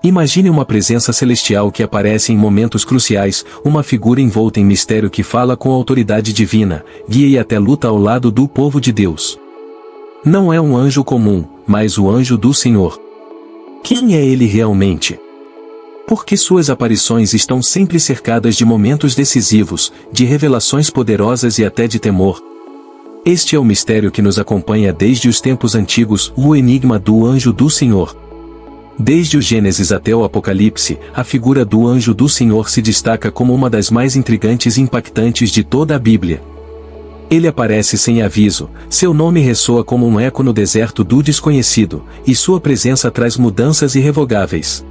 Imagine uma presença celestial que aparece em momentos cruciais, uma figura envolta em mistério que fala com autoridade divina, guia e até luta ao lado do povo de Deus. Não é um anjo comum, mas o anjo do Senhor. Quem é ele realmente? Porque suas aparições estão sempre cercadas de momentos decisivos, de revelações poderosas e até de temor. Este é o mistério que nos acompanha desde os tempos antigos, o enigma do anjo do Senhor. Desde o Gênesis até o Apocalipse, a figura do anjo do Senhor se destaca como uma das mais intrigantes e impactantes de toda a Bíblia. Ele aparece sem aviso, seu nome ressoa como um eco no deserto do desconhecido, e sua presença traz mudanças irrevogáveis.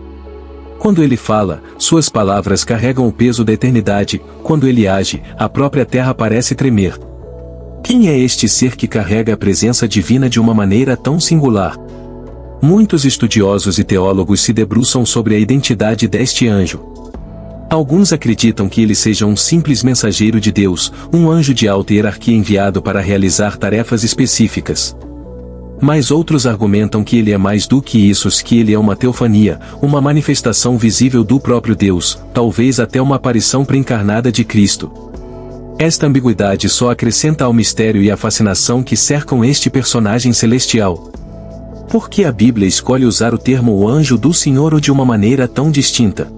Quando ele fala, suas palavras carregam o peso da eternidade, quando ele age, a própria terra parece tremer. Quem é este ser que carrega a presença divina de uma maneira tão singular? Muitos estudiosos e teólogos se debruçam sobre a identidade deste anjo. Alguns acreditam que ele seja um simples mensageiro de Deus, um anjo de alta hierarquia enviado para realizar tarefas específicas. Mas outros argumentam que ele é mais do que isso, que ele é uma teofania, uma manifestação visível do próprio Deus, talvez até uma aparição pré-encarnada de Cristo. Esta ambiguidade só acrescenta ao mistério e à fascinação que cercam este personagem celestial. Por que a Bíblia escolhe usar o termo o anjo do Senhor ou de uma maneira tão distinta?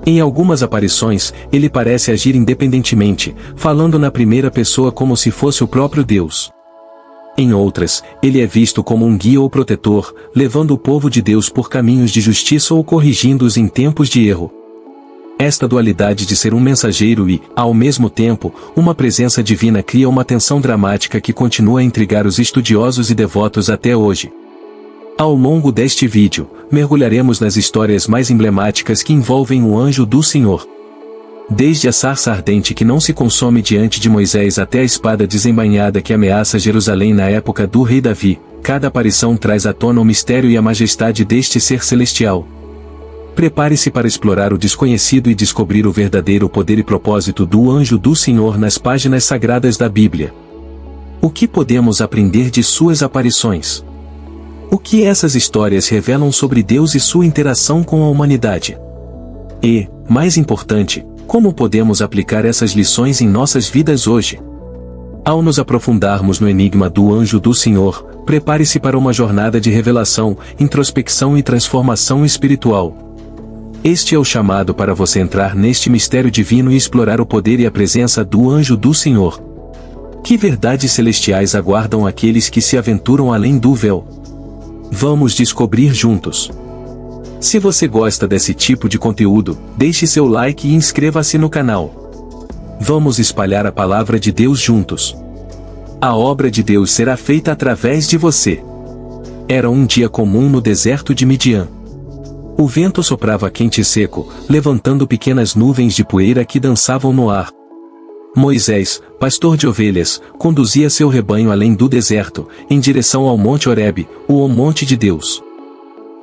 Em algumas aparições, ele parece agir independentemente, falando na primeira pessoa como se fosse o próprio Deus. Em outras, ele é visto como um guia ou protetor, levando o povo de Deus por caminhos de justiça ou corrigindo-os em tempos de erro. Esta dualidade de ser um mensageiro e, ao mesmo tempo, uma presença divina cria uma tensão dramática que continua a intrigar os estudiosos e devotos até hoje. Ao longo deste vídeo, mergulharemos nas histórias mais emblemáticas que envolvem o anjo do Senhor. Desde a sarça ardente que não se consome diante de Moisés até a espada desembainhada que ameaça Jerusalém na época do rei Davi, cada aparição traz à tona o mistério e a majestade deste ser celestial. Prepare-se para explorar o desconhecido e descobrir o verdadeiro poder e propósito do anjo do Senhor nas páginas sagradas da Bíblia. O que podemos aprender de suas aparições? O que essas histórias revelam sobre Deus e sua interação com a humanidade? E, mais importante, como podemos aplicar essas lições em nossas vidas hoje? Ao nos aprofundarmos no enigma do anjo do Senhor, prepare-se para uma jornada de revelação, introspecção e transformação espiritual. Este é o chamado para você entrar neste mistério divino e explorar o poder e a presença do anjo do Senhor. Que verdades celestiais aguardam aqueles que se aventuram além do véu? Vamos descobrir juntos. Se você gosta desse tipo de conteúdo, deixe seu like e inscreva-se no canal. Vamos espalhar a palavra de Deus juntos. A obra de Deus será feita através de você. Era um dia comum no deserto de Midian. O vento soprava quente e seco, levantando pequenas nuvens de poeira que dançavam no ar. Moisés, pastor de ovelhas, conduzia seu rebanho além do deserto, em direção ao Monte Horebe, o monte de Deus.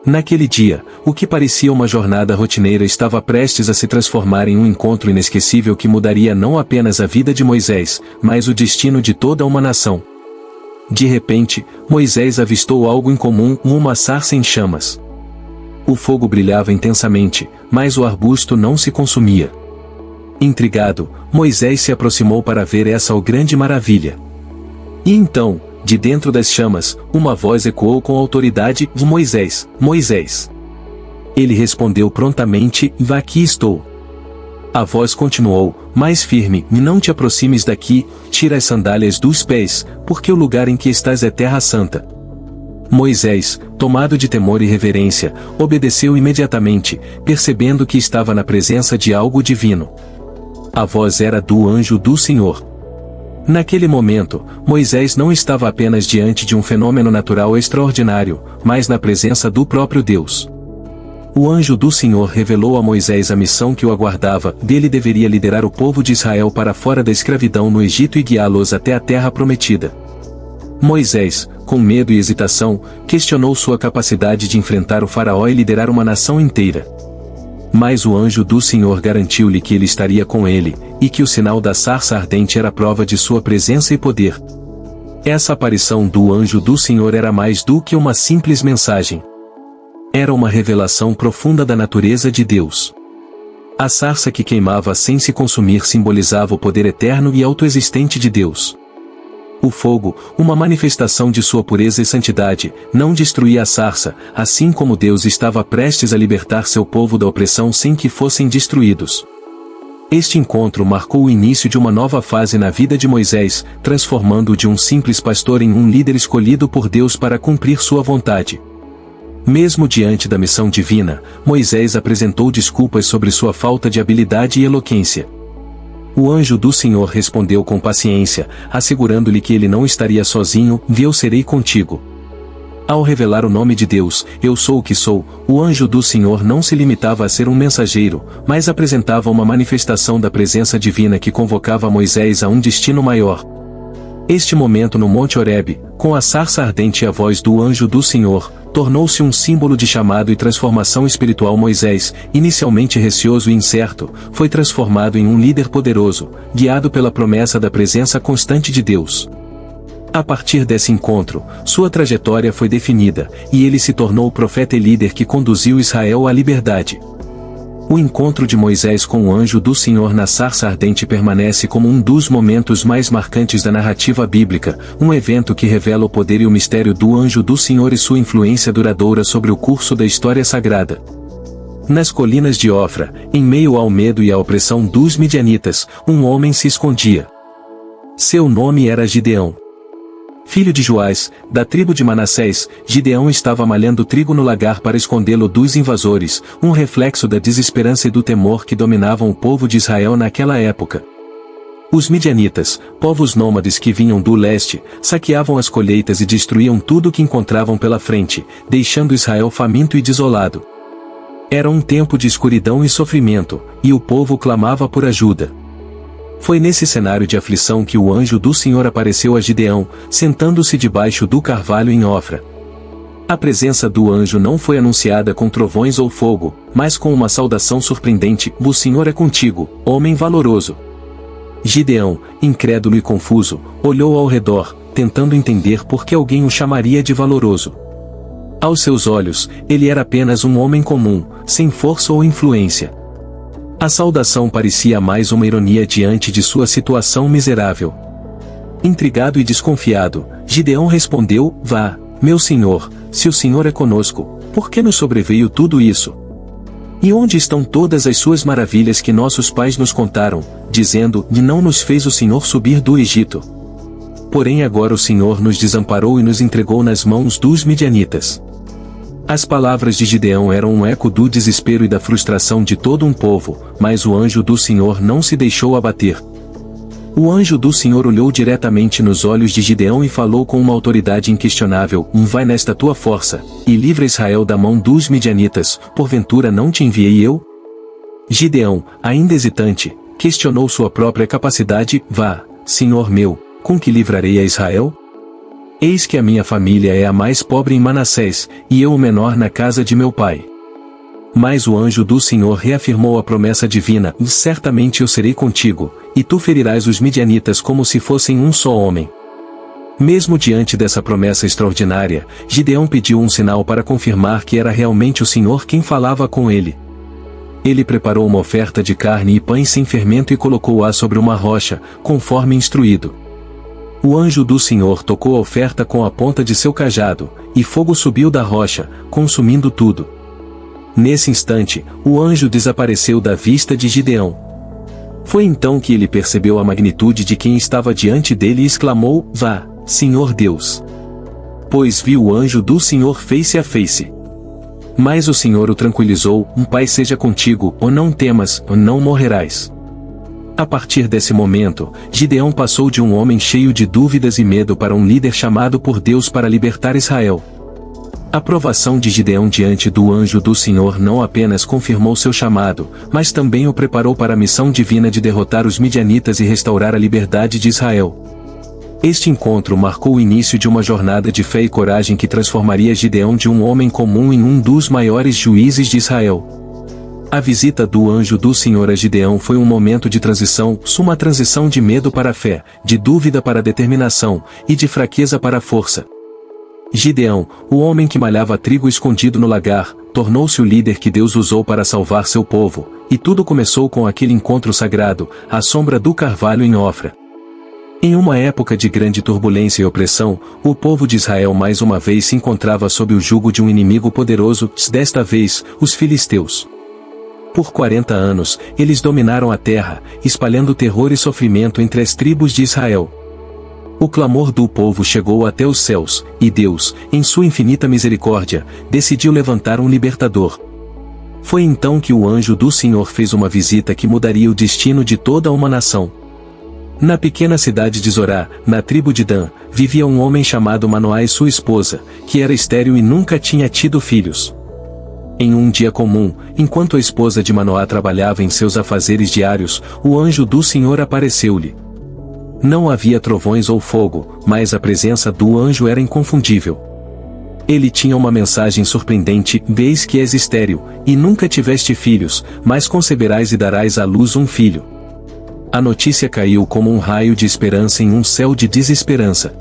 Naquele dia, o que parecia uma jornada rotineira estava prestes a se transformar em um encontro inesquecível que mudaria não apenas a vida de Moisés, mas o destino de toda uma nação. De repente, Moisés avistou algo incomum, uma sarça em chamas. O fogo brilhava intensamente, mas o arbusto não se consumia. Intrigado, Moisés se aproximou para ver essa grande maravilha. E então, de dentro das chamas, uma voz ecoou com autoridade: Moisés, Moisés. Ele respondeu prontamente: aqui estou. A voz continuou, mais firme: não te aproximes daqui, tira as sandálias dos pés, porque o lugar em que estás é terra santa. Moisés, tomado de temor e reverência, obedeceu imediatamente, percebendo que estava na presença de algo divino. A voz era do anjo do Senhor. Naquele momento, Moisés não estava apenas diante de um fenômeno natural extraordinário, mas na presença do próprio Deus. O anjo do Senhor revelou a Moisés a missão que o aguardava, ele deveria liderar o povo de Israel para fora da escravidão no Egito e guiá-los até a terra prometida. Moisés, com medo e hesitação, questionou sua capacidade de enfrentar o faraó e liderar uma nação inteira. Mas o anjo do Senhor garantiu-lhe que ele estaria com ele, e que o sinal da sarça ardente era prova de sua presença e poder. Essa aparição do anjo do Senhor era mais do que uma simples mensagem. Era uma revelação profunda da natureza de Deus. A sarça que queimava sem se consumir simbolizava o poder eterno e autoexistente de Deus. O fogo, uma manifestação de sua pureza e santidade, não destruía a sarça, assim como Deus estava prestes a libertar seu povo da opressão sem que fossem destruídos. Este encontro marcou o início de uma nova fase na vida de Moisés, transformando-o de um simples pastor em um líder escolhido por Deus para cumprir sua vontade. Mesmo diante da missão divina, Moisés apresentou desculpas sobre sua falta de habilidade e eloquência. O anjo do Senhor respondeu com paciência, assegurando-lhe que ele não estaria sozinho, e eu serei contigo. Ao revelar o nome de Deus, eu sou o que sou, o anjo do Senhor não se limitava a ser um mensageiro, mas apresentava uma manifestação da presença divina que convocava Moisés a um destino maior. Este momento no Monte Horebe, com a sarça ardente e a voz do anjo do Senhor, tornou-se um símbolo de chamado e transformação espiritual. Moisés, inicialmente receoso e incerto, foi transformado em um líder poderoso, guiado pela promessa da presença constante de Deus. A partir desse encontro, sua trajetória foi definida, e ele se tornou o profeta e líder que conduziu Israel à liberdade. O encontro de Moisés com o anjo do Senhor na sarça ardente permanece como um dos momentos mais marcantes da narrativa bíblica, um evento que revela o poder e o mistério do anjo do Senhor e sua influência duradoura sobre o curso da história sagrada. Nas colinas de Ofra, em meio ao medo e à opressão dos midianitas, um homem se escondia. Seu nome era Gideão. Filho de Joás, da tribo de Manassés, Gideão estava malhando trigo no lagar para escondê-lo dos invasores, um reflexo da desesperança e do temor que dominavam o povo de Israel naquela época. Os midianitas, povos nômades que vinham do leste, saqueavam as colheitas e destruíam tudo o que encontravam pela frente, deixando Israel faminto e desolado. Era um tempo de escuridão e sofrimento, e o povo clamava por ajuda. Foi nesse cenário de aflição que o anjo do Senhor apareceu a Gideão, sentando-se debaixo do carvalho em Ofra. A presença do anjo não foi anunciada com trovões ou fogo, mas com uma saudação surpreendente: "O Senhor é contigo, homem valoroso." Gideão, incrédulo e confuso, olhou ao redor, tentando entender por que alguém o chamaria de valoroso. Aos seus olhos, ele era apenas um homem comum, sem força ou influência. A saudação parecia mais uma ironia diante de sua situação miserável. Intrigado e desconfiado, Gideão respondeu: "Vá, meu senhor, se o Senhor é conosco, por que nos sobreveio tudo isso? E onde estão todas as suas maravilhas que nossos pais nos contaram, dizendo: e não nos fez o Senhor subir do Egito? Porém agora o Senhor nos desamparou e nos entregou nas mãos dos midianitas." As palavras de Gideão eram um eco do desespero e da frustração de todo um povo, mas o anjo do Senhor não se deixou abater. O anjo do Senhor olhou diretamente nos olhos de Gideão e falou com uma autoridade inquestionável: "Vai nesta tua força, e livra Israel da mão dos midianitas, porventura não te enviei eu?" Gideão, ainda hesitante, questionou sua própria capacidade: "Vá, Senhor meu, com que livrarei a Israel? Eis que a minha família é a mais pobre em Manassés, e eu o menor na casa de meu pai." Mas o anjo do Senhor reafirmou a promessa divina: "Certamente eu serei contigo, e tu ferirás os midianitas como se fossem um só homem." Mesmo diante dessa promessa extraordinária, Gideão pediu um sinal para confirmar que era realmente o Senhor quem falava com ele. Ele preparou uma oferta de carne e pães sem fermento e colocou-a sobre uma rocha, conforme instruído. O anjo do Senhor tocou a oferta com a ponta de seu cajado, e fogo subiu da rocha, consumindo tudo. Nesse instante, o anjo desapareceu da vista de Gideão. Foi então que ele percebeu a magnitude de quem estava diante dele e exclamou: "Vá, Senhor Deus!" Pois viu o anjo do Senhor face a face. Mas o Senhor o tranquilizou: "Pai seja contigo, ou não temas, ou não morrerás." A partir desse momento, Gideão passou de um homem cheio de dúvidas e medo para um líder chamado por Deus para libertar Israel. A provação de Gideão diante do anjo do Senhor não apenas confirmou seu chamado, mas também o preparou para a missão divina de derrotar os midianitas e restaurar a liberdade de Israel. Este encontro marcou o início de uma jornada de fé e coragem que transformaria Gideão de um homem comum em um dos maiores juízes de Israel. A visita do anjo do Senhor a Gideão foi um momento de transição, uma transição de medo para a fé, de dúvida para a determinação, e de fraqueza para a força. Gideão, o homem que malhava trigo escondido no lagar, tornou-se o líder que Deus usou para salvar seu povo, e tudo começou com aquele encontro sagrado, à sombra do carvalho em Ofra. Em uma época de grande turbulência e opressão, o povo de Israel mais uma vez se encontrava sob o jugo de um inimigo poderoso, desta vez, os filisteus. Por 40 anos, eles dominaram a terra, espalhando terror e sofrimento entre as tribos de Israel. O clamor do povo chegou até os céus, e Deus, em sua infinita misericórdia, decidiu levantar um libertador. Foi então que o anjo do Senhor fez uma visita que mudaria o destino de toda uma nação. Na pequena cidade de Zorá, na tribo de Dan, vivia um homem chamado Manoá e sua esposa, que era estéril e nunca tinha tido filhos. Em um dia comum, enquanto a esposa de Manoá trabalhava em seus afazeres diários, o anjo do Senhor apareceu-lhe. Não havia trovões ou fogo, mas a presença do anjo era inconfundível. Ele tinha uma mensagem surpreendente: "Vês que és estéril, e nunca tiveste filhos, mas conceberás e darás à luz um filho." A notícia caiu como um raio de esperança em um céu de desesperança.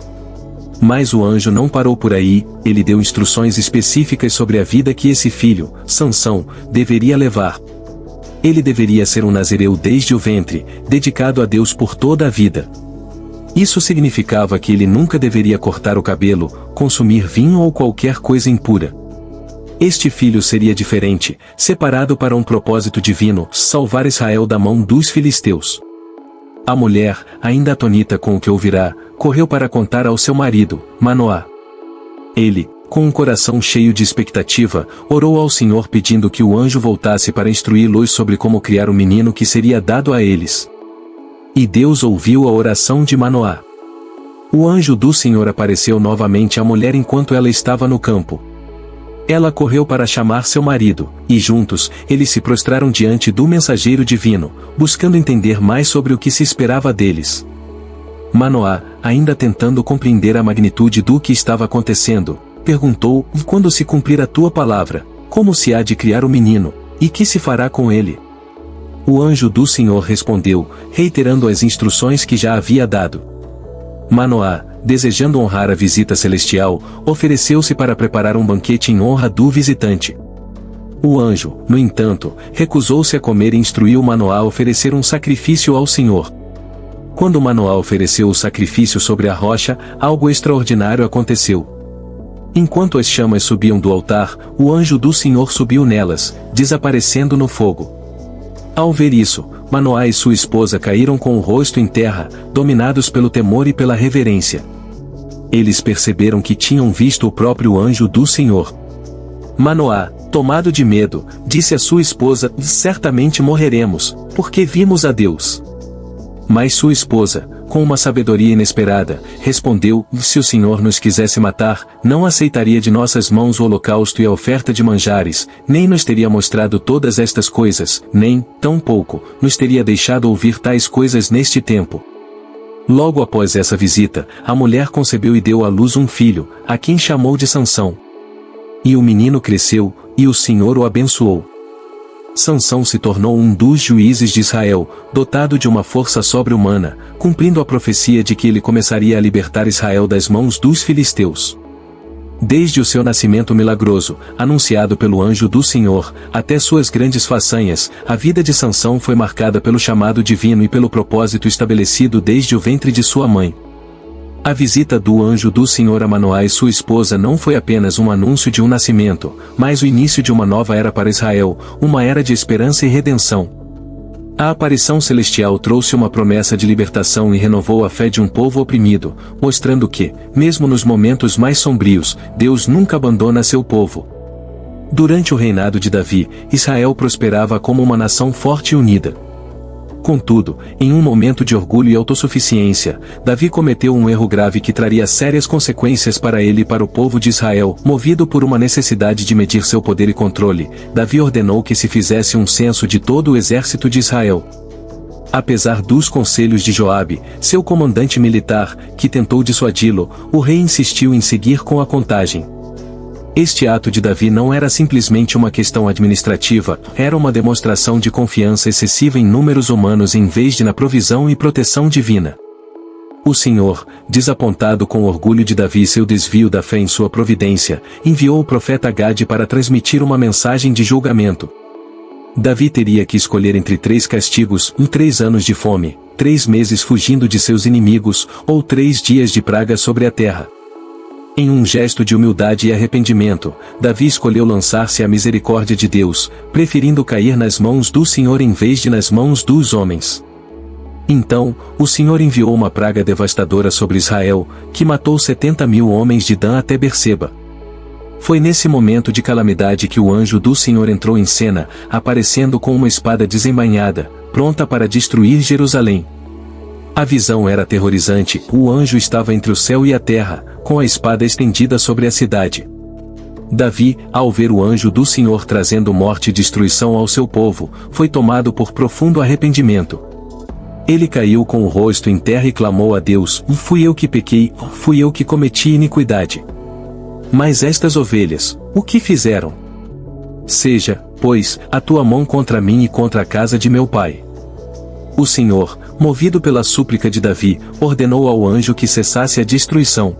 Mas o anjo não parou por aí, ele deu instruções específicas sobre a vida que esse filho, Sansão, deveria levar. Ele deveria ser um nazireu desde o ventre, dedicado a Deus por toda a vida. Isso significava que ele nunca deveria cortar o cabelo, consumir vinho ou qualquer coisa impura. Este filho seria diferente, separado para um propósito divino: salvar Israel da mão dos filisteus. A mulher, ainda atônita com o que ouvirá, correu para contar ao seu marido, Manoá. Ele, com um coração cheio de expectativa, orou ao Senhor pedindo que o anjo voltasse para instruí-los sobre como criar o menino que seria dado a eles. E Deus ouviu a oração de Manoá. O anjo do Senhor apareceu novamente à mulher enquanto ela estava no campo. Ela correu para chamar seu marido, e juntos, eles se prostraram diante do mensageiro divino, buscando entender mais sobre o que se esperava deles. Manoá, ainda tentando compreender a magnitude do que estava acontecendo, perguntou: "E quando se cumprir a tua palavra, como se há de criar o menino, e que se fará com ele?" O anjo do Senhor respondeu, reiterando as instruções que já havia dado. Manoá, desejando honrar a visita celestial, ofereceu-se para preparar um banquete em honra do visitante. O anjo, no entanto, recusou-se a comer e instruiu Manoá a oferecer um sacrifício ao Senhor. Quando Manoá ofereceu o sacrifício sobre a rocha, algo extraordinário aconteceu. Enquanto as chamas subiam do altar, o anjo do Senhor subiu nelas, desaparecendo no fogo. Ao ver isso, Manoá e sua esposa caíram com o rosto em terra, dominados pelo temor e pela reverência. Eles perceberam que tinham visto o próprio anjo do Senhor. Manoá, tomado de medo, disse à sua esposa: "Certamente morreremos, porque vimos a Deus." Mas sua esposa, com uma sabedoria inesperada, respondeu: "Se o Senhor nos quisesse matar, não aceitaria de nossas mãos o holocausto e a oferta de manjares, nem nos teria mostrado todas estas coisas, nem, tampouco, nos teria deixado ouvir tais coisas neste tempo." Logo após essa visita, a mulher concebeu e deu à luz um filho, a quem chamou de Sansão. E o menino cresceu, e o Senhor o abençoou. Sansão se tornou um dos juízes de Israel, dotado de uma força sobre-humana, cumprindo a profecia de que ele começaria a libertar Israel das mãos dos filisteus. Desde o seu nascimento milagroso, anunciado pelo anjo do Senhor, até suas grandes façanhas, a vida de Sansão foi marcada pelo chamado divino e pelo propósito estabelecido desde o ventre de sua mãe. A visita do anjo do Senhor a Manoá e sua esposa não foi apenas um anúncio de um nascimento, mas o início de uma nova era para Israel, uma era de esperança e redenção. A aparição celestial trouxe uma promessa de libertação e renovou a fé de um povo oprimido, mostrando que, mesmo nos momentos mais sombrios, Deus nunca abandona seu povo. Durante o reinado de Davi, Israel prosperava como uma nação forte e unida. Contudo, em um momento de orgulho e autossuficiência, Davi cometeu um erro grave que traria sérias consequências para ele e para o povo de Israel. Movido por uma necessidade de medir seu poder e controle, Davi ordenou que se fizesse um censo de todo o exército de Israel. Apesar dos conselhos de Joabe, seu comandante militar, que tentou dissuadi-lo, o rei insistiu em seguir com a contagem. Este ato de Davi não era simplesmente uma questão administrativa, era uma demonstração de confiança excessiva em números humanos em vez de na provisão e proteção divina. O Senhor, desapontado com o orgulho de Davi e seu desvio da fé em sua providência, enviou o profeta Gade para transmitir uma mensagem de julgamento. Davi teria que escolher entre 3 castigos, 3 anos de fome, 3 meses fugindo de seus inimigos, ou 3 dias de praga sobre a terra. Em um gesto de humildade e arrependimento, Davi escolheu lançar-se à misericórdia de Deus, preferindo cair nas mãos do Senhor em vez de nas mãos dos homens. Então, o Senhor enviou uma praga devastadora sobre Israel, que matou 70.000 homens de Dan até Berseba. Foi nesse momento de calamidade que o anjo do Senhor entrou em cena, aparecendo com uma espada desembainhada, pronta para destruir Jerusalém. A visão era aterrorizante, o anjo estava entre o céu e a terra, com a espada estendida sobre a cidade. Davi, ao ver o anjo do Senhor trazendo morte e destruição ao seu povo, foi tomado por profundo arrependimento. Ele caiu com o rosto em terra e clamou a Deus: fui eu que pequei, fui eu que cometi iniquidade. Mas estas ovelhas, o que fizeram? Seja, pois, a tua mão contra mim e contra a casa de meu pai. O Senhor, movido pela súplica de Davi, ordenou ao anjo que cessasse a destruição.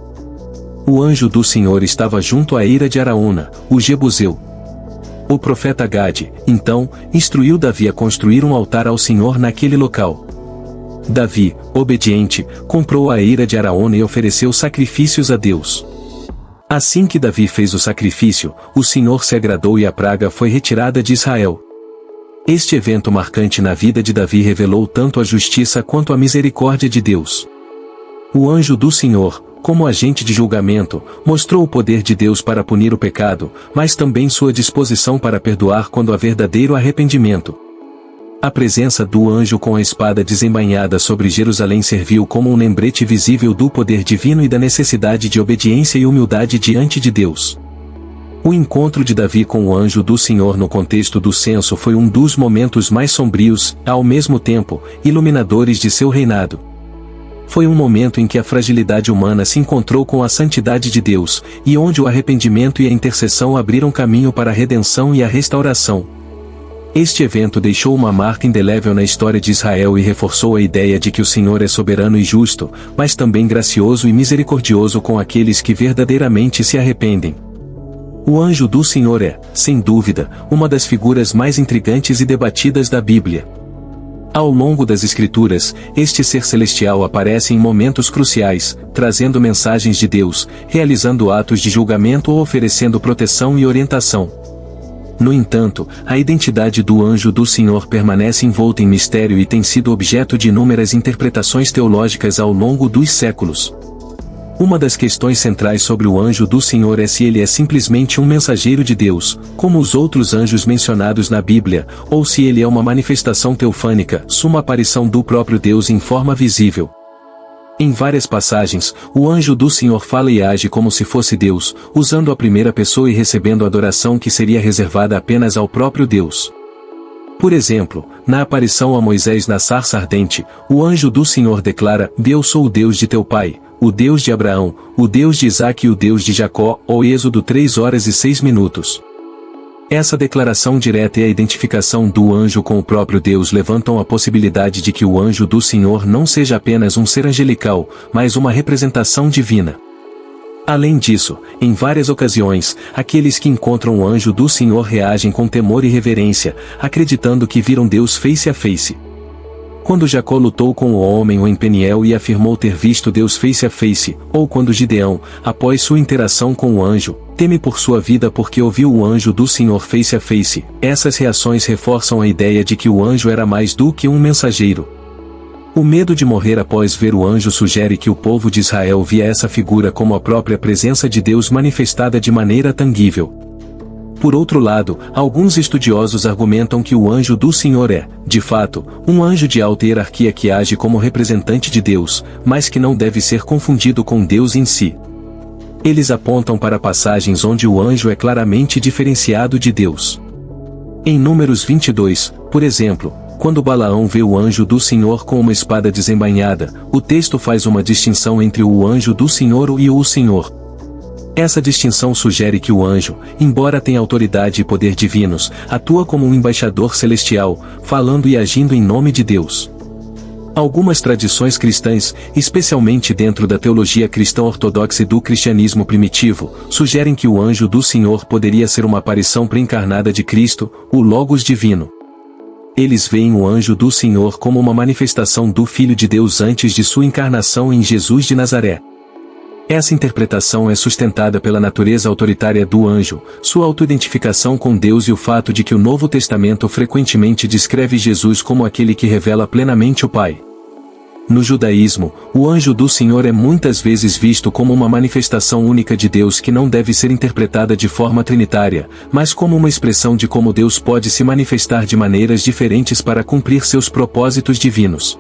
O anjo do Senhor estava junto à eira de Araúna, o Jebuseu. O profeta Gade, então, instruiu Davi a construir um altar ao Senhor naquele local. Davi, obediente, comprou a eira de Araúna e ofereceu sacrifícios a Deus. Assim que Davi fez o sacrifício, o Senhor se agradou e a praga foi retirada de Israel. Este evento marcante na vida de Davi revelou tanto a justiça quanto a misericórdia de Deus. O anjo do Senhor, como agente de julgamento, mostrou o poder de Deus para punir o pecado, mas também sua disposição para perdoar quando há verdadeiro arrependimento. A presença do anjo com a espada desembainhada sobre Jerusalém serviu como um lembrete visível do poder divino e da necessidade de obediência e humildade diante de Deus. O encontro de Davi com o anjo do Senhor no contexto do censo foi um dos momentos mais sombrios, ao mesmo tempo, iluminadores de seu reinado. Foi um momento em que a fragilidade humana se encontrou com a santidade de Deus, e onde o arrependimento e a intercessão abriram caminho para a redenção e a restauração. Este evento deixou uma marca indelével na história de Israel e reforçou a ideia de que o Senhor é soberano e justo, mas também gracioso e misericordioso com aqueles que verdadeiramente se arrependem. O anjo do Senhor é, sem dúvida, uma das figuras mais intrigantes e debatidas da Bíblia. Ao longo das Escrituras, este ser celestial aparece em momentos cruciais, trazendo mensagens de Deus, realizando atos de julgamento ou oferecendo proteção e orientação. No entanto, a identidade do anjo do Senhor permanece envolta em mistério e tem sido objeto de inúmeras interpretações teológicas ao longo dos séculos. Uma das questões centrais sobre o anjo do Senhor é se ele é simplesmente um mensageiro de Deus, como os outros anjos mencionados na Bíblia, ou se ele é uma manifestação teofânica, uma aparição do próprio Deus em forma visível. Em várias passagens, o anjo do Senhor fala e age como se fosse Deus, usando a primeira pessoa e recebendo adoração que seria reservada apenas ao próprio Deus. Por exemplo, na aparição a Moisés na sarça ardente, o anjo do Senhor declara: Eu sou o Deus de teu pai, o Deus de Abraão, o Deus de Isaque e o Deus de Jacó, ou Êxodo 3:06. Essa declaração direta e a identificação do anjo com o próprio Deus levantam a possibilidade de que o anjo do Senhor não seja apenas um ser angelical, mas uma representação divina. Além disso, em várias ocasiões, aqueles que encontram o anjo do Senhor reagem com temor e reverência, acreditando que viram Deus face a face. Quando Jacó lutou com o homem em Peniel e afirmou ter visto Deus face a face, ou quando Gideão, após sua interação com o anjo, teme por sua vida porque ouviu o anjo do Senhor face a face, essas reações reforçam a ideia de que o anjo era mais do que um mensageiro. O medo de morrer após ver o anjo sugere que o povo de Israel via essa figura como a própria presença de Deus manifestada de maneira tangível. Por outro lado, alguns estudiosos argumentam que o anjo do Senhor é, de fato, um anjo de alta hierarquia que age como representante de Deus, mas que não deve ser confundido com Deus em si. Eles apontam para passagens onde o anjo é claramente diferenciado de Deus. Em Números 22, por exemplo, quando Balaão vê o anjo do Senhor com uma espada desembainhada, o texto faz uma distinção entre o anjo do Senhor e o Senhor. Essa distinção sugere que o anjo, embora tenha autoridade e poder divinos, atua como um embaixador celestial, falando e agindo em nome de Deus. Algumas tradições cristãs, especialmente dentro da teologia cristã ortodoxa e do cristianismo primitivo, sugerem que o anjo do Senhor poderia ser uma aparição pré-encarnada de Cristo, o Logos divino. Eles veem o anjo do Senhor como uma manifestação do Filho de Deus antes de sua encarnação em Jesus de Nazaré. Essa interpretação é sustentada pela natureza autoritária do anjo, sua autoidentificação com Deus e o fato de que o Novo Testamento frequentemente descreve Jesus como aquele que revela plenamente o Pai. No judaísmo, o anjo do Senhor é muitas vezes visto como uma manifestação única de Deus que não deve ser interpretada de forma trinitária, mas como uma expressão de como Deus pode se manifestar de maneiras diferentes para cumprir seus propósitos divinos.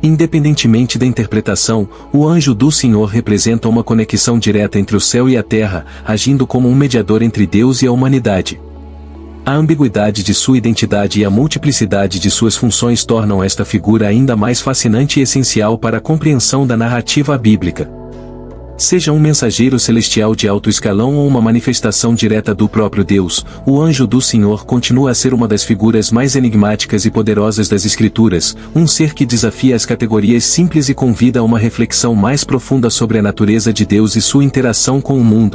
Independentemente da interpretação, o anjo do Senhor representa uma conexão direta entre o céu e a terra, agindo como um mediador entre Deus e a humanidade. A ambiguidade de sua identidade e a multiplicidade de suas funções tornam esta figura ainda mais fascinante e essencial para a compreensão da narrativa bíblica. Seja um mensageiro celestial de alto escalão ou uma manifestação direta do próprio Deus, o anjo do Senhor continua a ser uma das figuras mais enigmáticas e poderosas das Escrituras, um ser que desafia as categorias simples e convida a uma reflexão mais profunda sobre a natureza de Deus e sua interação com o mundo.